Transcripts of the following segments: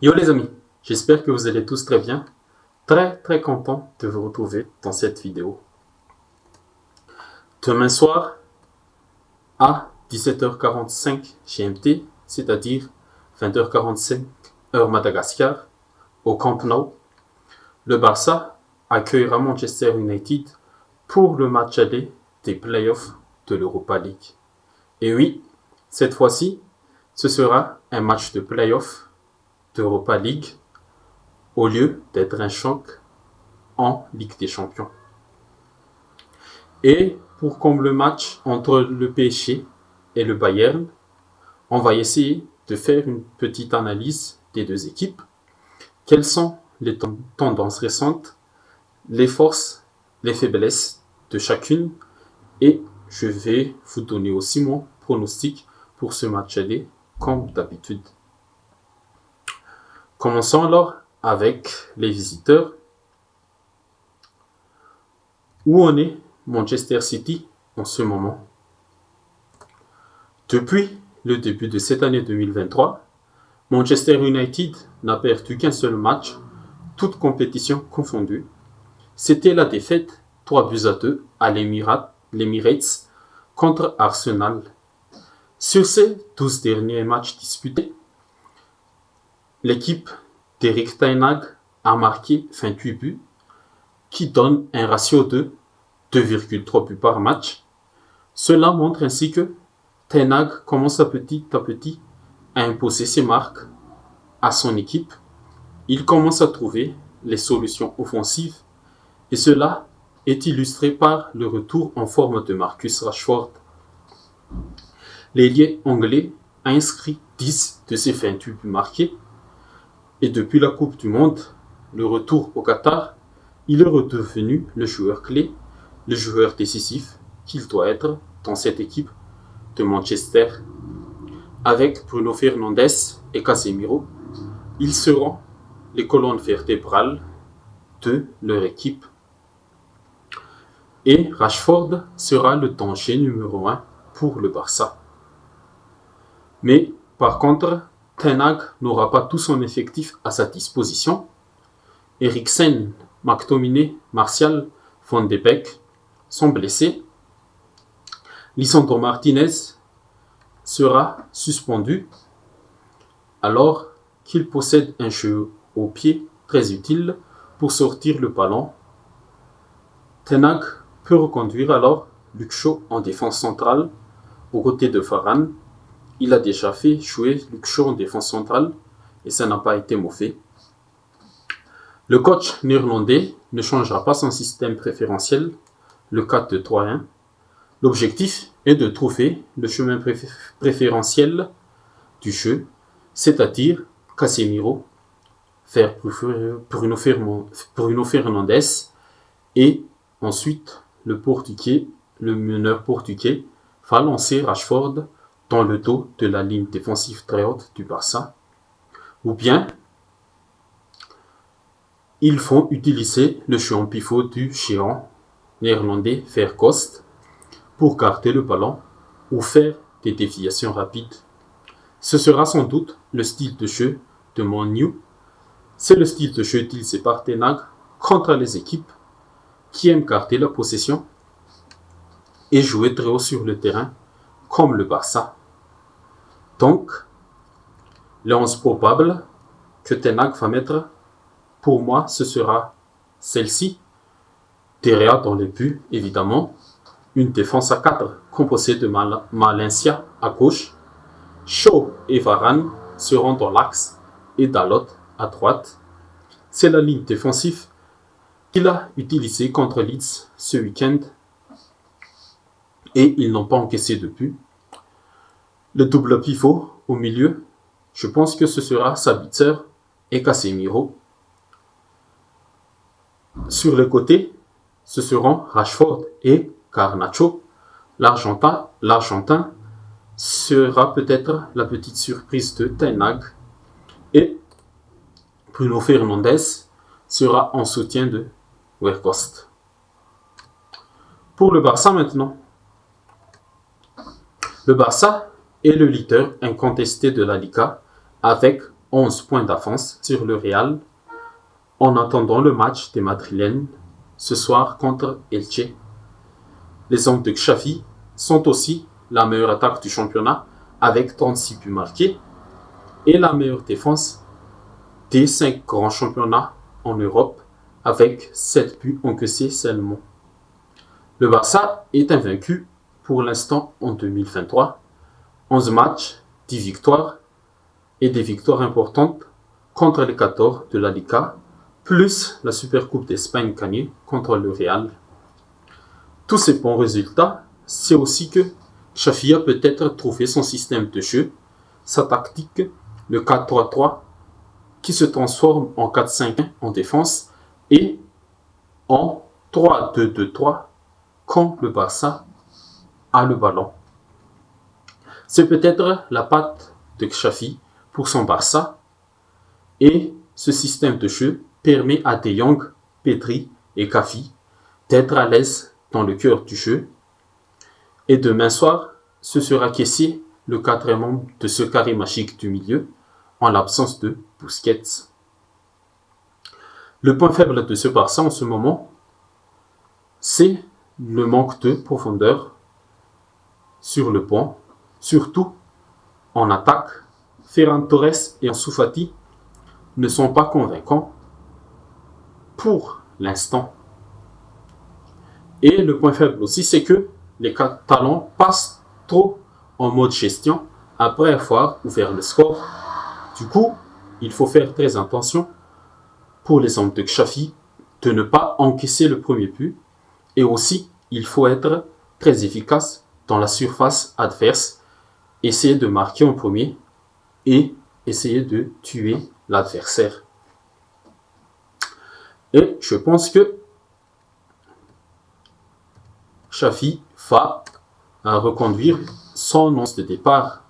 Yo les amis, j'espère que vous allez tous très bien. Très content de vous retrouver dans cette vidéo. Demain soir à 17h45 GMT, c'est-à-dire 20h45 heure Madagascar, au Camp Nou, le Barça accueillera Manchester United pour le match aller des playoffs de l'Europa League. Et oui, cette fois-ci, ce sera un match de playoffs d'Europa League au lieu d'être un choc en Ligue des Champions. Et pour comme le match entre le PSG et le Bayern, on va essayer de faire une petite analyse des deux équipes. Quelles sont les tendances récentes, les forces, les faiblesses de chacune, et je vais vous donner aussi mon pronostic pour ce match aller comme d'habitude. Commençons alors avec les visiteurs. Où en est Manchester City en ce moment? Depuis le début de cette année 2023, Manchester United n'a perdu qu'un seul match, toutes compétitions confondues. C'était la défaite 3-2 à l'Emirates contre Arsenal. Sur ces 12 derniers matchs disputés, l'équipe d'Erik ten Hag a marqué 28 buts, qui donne un ratio de 2,3 buts par match. Cela montre ainsi que Ten Hag commence petit à petit à imposer ses marques à son équipe. Il commence à trouver les solutions offensives et cela est illustré par le retour en forme de Marcus Rashford. L'ailier anglais a inscrit 10 de ses 28 buts marqués et depuis la Coupe du Monde, le retour au Qatar, il est redevenu le joueur clé, le joueur décisif qu'il doit être dans cette équipe de Manchester. Avec Bruno Fernandes et Casemiro, ils seront les colonnes vertébrales de leur équipe. Et Rashford sera le danger numéro 1 pour le Barça. Mais par contre, Ten Hag n'aura pas tout son effectif à sa disposition. Eriksen, McTominay, Martial, Van de Beek sont blessés. Lisandro Martinez sera suspendu alors qu'il possède un jeu au pied très utile pour sortir le ballon. Ten Hag peut reconduire alors Luke Shaw en défense centrale aux côtés de Varane. Il a déjà fait jouer Luke Shaw en défense centrale et ça n'a pas été mauvais. Le coach néerlandais ne changera pas son système préférentiel, le 4-2-3-1. L'objectif est de trouver le chemin préférentiel du jeu, c'est-à-dire Casemiro, faire Bruno Fernandes et ensuite le meneur portugais va lancer Rashford dans le dos de la ligne défensive très haute du Barça. Ou bien ils vont utiliser le jeu en pivot du géant néerlandais Verkost pour garder le ballon ou faire des déviations rapides. Ce sera sans doute le style de jeu de Man U. C'est le style de jeu utilisé par Ten Hag contre les équipes qui aiment garder la possession et jouer très haut sur le terrain, comme le Barça. Donc, les 11 probables que Ten Hag va mettre, pour moi, ce sera celle-ci. Derrière dans les buts, évidemment. Une défense à 4 composée de Valencia à gauche. Shaw et Varane seront dans l'axe et Dalot à droite. C'est la ligne défensive qu'il a utilisée contre Leeds ce week-end et ils n'ont pas encaissé de but. Le double pivot au milieu, je pense que ce sera Sabitzer et Casemiro. Sur le côté, ce seront Rashford et Garnacho. L'Argentin sera peut-être la petite surprise de Ten Hag et Bruno Fernandes sera en soutien de Weghorst. Pour le Barça maintenant. Le Barça est le leader incontesté de la Liga avec 11 points d'avance sur le Real en attendant le match des Madrilènes ce soir contre Elche. Les hommes de Xavi sont aussi la meilleure attaque du championnat avec 36 buts marqués et la meilleure défense des 5 grands championnats en Europe avec 7 buts encaissés seulement. Le Barça est invaincu pour l'instant en 2023. 11 matchs, 10 victoires et des victoires importantes contre les 14 de la Liga, plus la Supercoupe d'Espagne gagnée contre le Real. Tous ces bons résultats, c'est aussi que Xavi a peut-être trouvé son système de jeu, sa tactique, le 4-3-3, qui se transforme en 4-5-1 en défense et en 3-2-2-3 quand le Barça a le ballon. C'est peut-être la patte de Xavi pour son Barça et ce système de jeu permet à De Jong, Pedri et Gavi d'être à l'aise dans le cœur du jeu. Et demain soir, ce sera Kessie, le quatrième membre de ce carré magique du milieu, en l'absence de Busquets. Le point faible de ce Barça en ce moment, c'est le manque de profondeur sur le banc, surtout en attaque. Ferran Torres et Ansu Fati ne sont pas convaincants pour l'instant. Et le point faible aussi, c'est que les Catalans passent trop en mode gestion après avoir ouvert le score. Du coup, il faut faire très attention pour les hommes de Xavi de ne pas encaisser le premier but. Et aussi, il faut être très efficace dans la surface adverse, essayer de marquer en premier et essayer de tuer l'adversaire. Et je pense que Xavi va reconduire son 11 de départ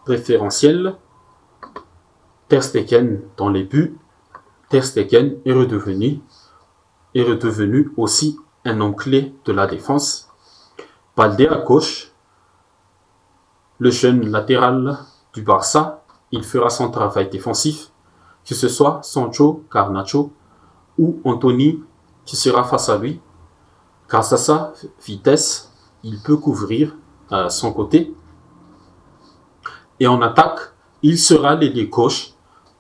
préférentiel. Ter Stegen dans les buts. Ter Stegen est redevenu aussi un homme clé de la défense. Balde à gauche, le jeune latéral du Barça, il fera son travail défensif, que ce soit Sancho, Garnacho ou Anthony qui sera face à lui. Grâce à sa vitesse, il peut couvrir son côté. Et en attaque, il sera l'ailier gauche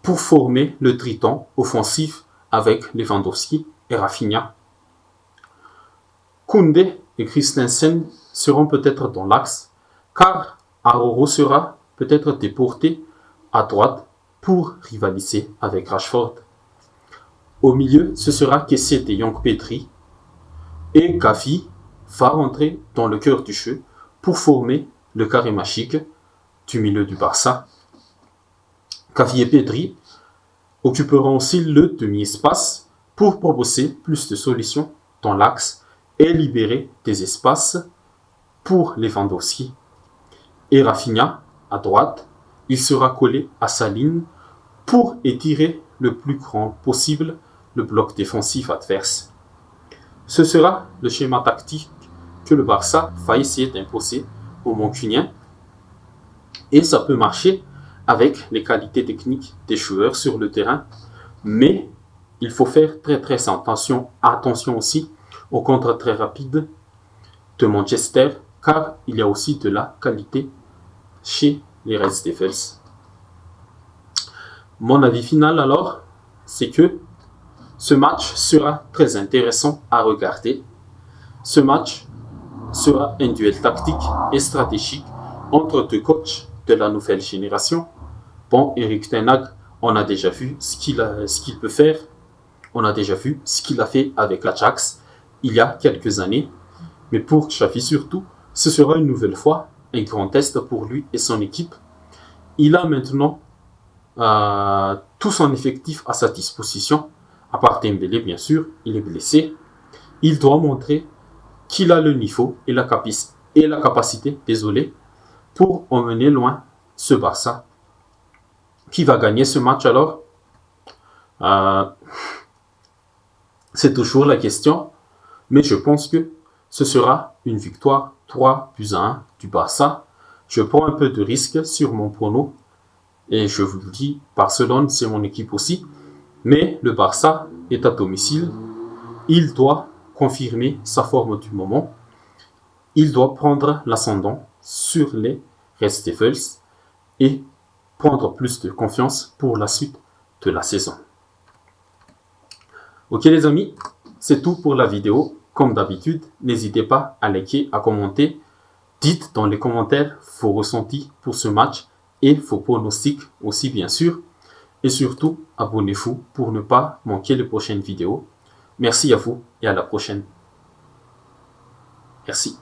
pour former le triton offensif avec Lewandowski et Rafinha. Koundé et Christensen seront peut-être dans l'axe, car Aroro sera peut-être déporté à droite pour rivaliser avec Rashford. Au milieu, ce sera Kessie, De Jong, Pedri, et Gavi va rentrer dans le cœur du jeu pour former le carré magique du milieu du Barça. Gavi et Pedri occuperont aussi le demi-espace pour proposer plus de solutions dans l'axe et libérer des espaces pour Lewandowski. Et Rafinha, à droite, il sera collé à sa ligne pour étirer le plus grand possible le bloc défensif adverse. Ce sera le schéma tactique que le Barça va essayer d'imposer aux Mancuniens. Et ça peut marcher avec les qualités techniques des joueurs sur le terrain. Mais il faut faire très attention aussi aux contres très rapides de Manchester, car il y a aussi de la qualité chez les Red Devils. Mon avis final alors, c'est que ce match sera très intéressant à regarder. Ce match sera un duel tactique et stratégique entre deux coachs de la nouvelle génération. Bon, Erik ten Hag, on a déjà vu ce qu'il peut faire. On a déjà vu ce qu'il a fait avec l'Ajax il y a quelques années. Mais pour Xavi surtout, ce sera une nouvelle fois un grand test pour lui et son équipe. Il a maintenant tout son effectif à sa disposition. À part Dembélé, bien sûr, il est blessé. Il doit montrer qu'il a le niveau et la capacité, pour emmener loin ce Barça. Qui va gagner ce match alors? C'est toujours la question, mais je pense que ce sera une victoire 3-1 du Barça. Je prends un peu de risque sur mon prono Et je vous le dis, Barcelone, c'est mon équipe aussi. Mais le Barça est à domicile. Il doit confirmer sa forme du moment. Il doit prendre l'ascendant sur les Red Devils et prendre plus de confiance pour la suite de la saison. Ok les amis, c'est tout pour la vidéo. Comme d'habitude, n'hésitez pas à liker, à commenter. Dites dans les commentaires vos ressentis pour ce match et vos pronostics aussi bien sûr. Et surtout, abonnez-vous pour ne pas manquer les prochaines vidéos. Merci à vous et à la prochaine. Merci.